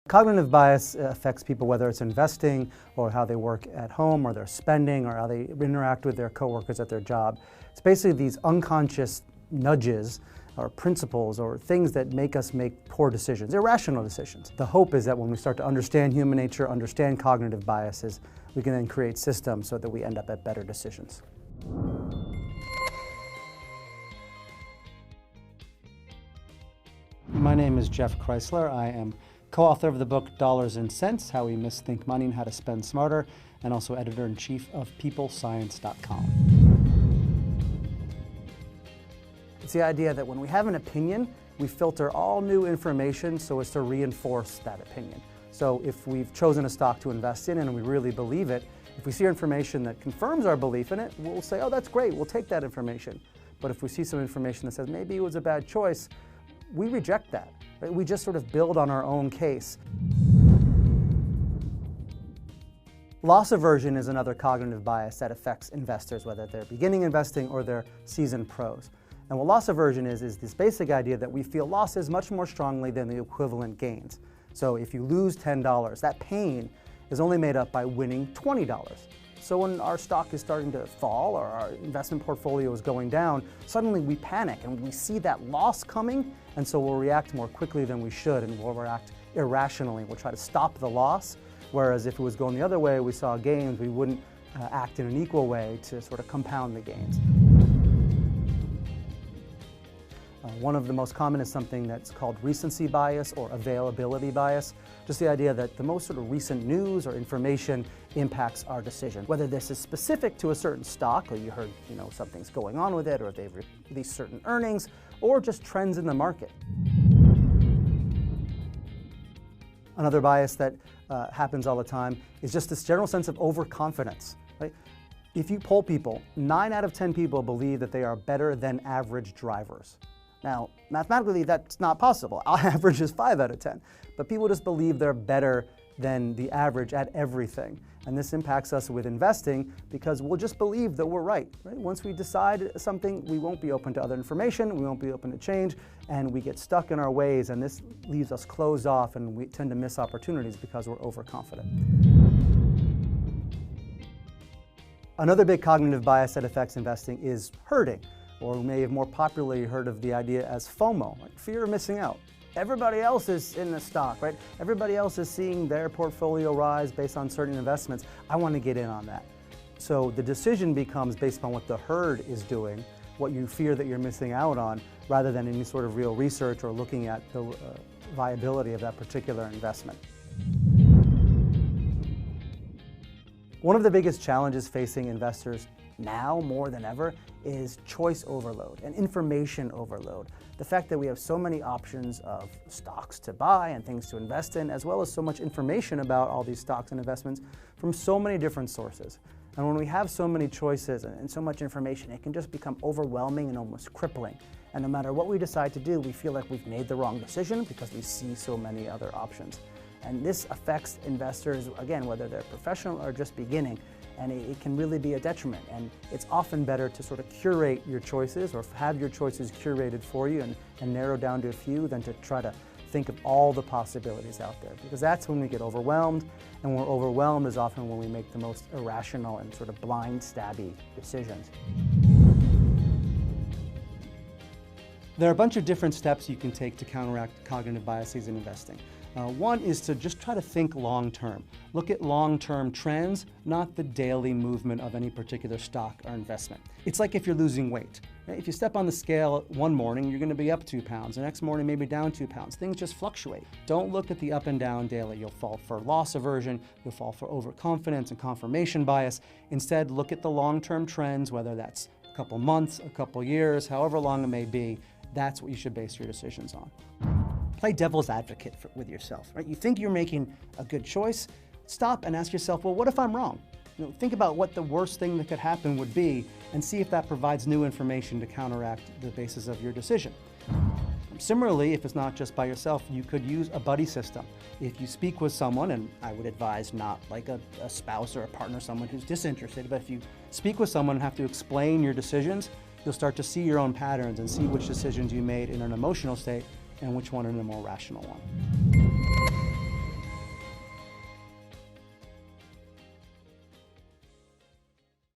Cognitive bias affects people whether it's investing or how they work at home or their spending or how they interact with their coworkers at their job. It's basically these unconscious nudges or principles or things that make us make poor decisions, irrational decisions. The hope is that when we start to understand human nature, understand cognitive biases, we can then create systems so that we end up at better decisions. My name is Jeff Kreisler. I am co-author of the book Dollars and Cents, How We Misthink Money and How to Spend Smarter, and also editor-in-chief of peoplescience.com. It's the idea that when we have an opinion, we filter all new information so as to reinforce that opinion. So if we've chosen a stock to invest in and we really believe it, if we see information that confirms our belief in it, we'll say, oh, that's great, we'll take that information. But if we see some information that says maybe it was a bad choice, we reject that. Right? We just sort of build on our own case. Loss aversion is another cognitive bias that affects investors, whether they're beginning investing or they're seasoned pros. And what loss aversion is this basic idea that we feel losses much more strongly than the equivalent gains. So if you lose $10, that pain is only made up by winning $20. So when our stock is starting to fall or our investment portfolio is going down, suddenly we panic and we see that loss coming, and so we'll react more quickly than we should, and we'll react irrationally. We'll try to stop the loss, whereas if it was going the other way, we saw gains, we wouldn't act in an equal way to sort of compound the gains. One of the most common is something that's called recency bias or availability bias. Just the idea that the most sort of recent news or information impacts our decision. Whether this is specific to a certain stock, or you heard something's going on with it, or they've released certain earnings, or just trends in the market. Another bias that happens all the time is just this general sense of overconfidence. Right? If you poll people, 9 out of 10 people believe that they are better than average drivers. Now, mathematically, that's not possible. Our average is 5 out of 10. But people just believe they're better than the average at everything. And this impacts us with investing because we'll just believe that we're right. Once we decide something, we won't be open to other information, we won't be open to change, and we get stuck in our ways, and this leaves us closed off, and we tend to miss opportunities because we're overconfident. Another big cognitive bias that affects investing is herding. Or we may have more popularly heard of the idea as FOMO, like fear of missing out. Everybody else is in the stock, right? Everybody else is seeing their portfolio rise based on certain investments. I want to get in on that. So the decision becomes based on what the herd is doing, what you fear that you're missing out on, rather than any sort of real research or looking at the viability of that particular investment. One of the biggest challenges facing investors now more than ever is choice overload and information overload. The fact that we have so many options of stocks to buy and things to invest in, as well as so much information about all these stocks and investments from so many different sources. And when we have so many choices and so much information, it can just become overwhelming and almost crippling. And no matter what we decide to do, we feel like we've made the wrong decision because we see so many other options. And this affects investors, again, whether they're professional or just beginning. And it can really be a detriment. And it's often better to sort of curate your choices or have your choices curated for you and narrow down to a few than to try to think of all the possibilities out there. Because that's when we get overwhelmed, and when we're overwhelmed is often when we make the most irrational and sort of blind, stabby decisions. There are a bunch of different steps you can take to counteract cognitive biases in investing. One is to just try to think long-term. Look at long-term trends, not the daily movement of any particular stock or investment. It's like if you're losing weight. Right? If you step on the scale one morning, you're going to be up 2 pounds. The next morning, maybe down 2 pounds. Things just fluctuate. Don't look at the up and down daily. You'll fall for loss aversion. You'll fall for overconfidence and confirmation bias. Instead, look at the long-term trends, whether that's a couple months, a couple years, however long it may be. That's what you should base your decisions on. Play devil's advocate with yourself, right? You think you're making a good choice, stop and ask yourself, well, what if I'm wrong? Think about what the worst thing that could happen would be and see if that provides new information to counteract the basis of your decision. Similarly, if it's not just by yourself, you could use a buddy system. If you speak with someone, and I would advise not like a spouse or a partner, someone who's disinterested, but if you speak with someone and have to explain your decisions, you'll start to see your own patterns and see which decisions you made in an emotional state and which one in a more rational one.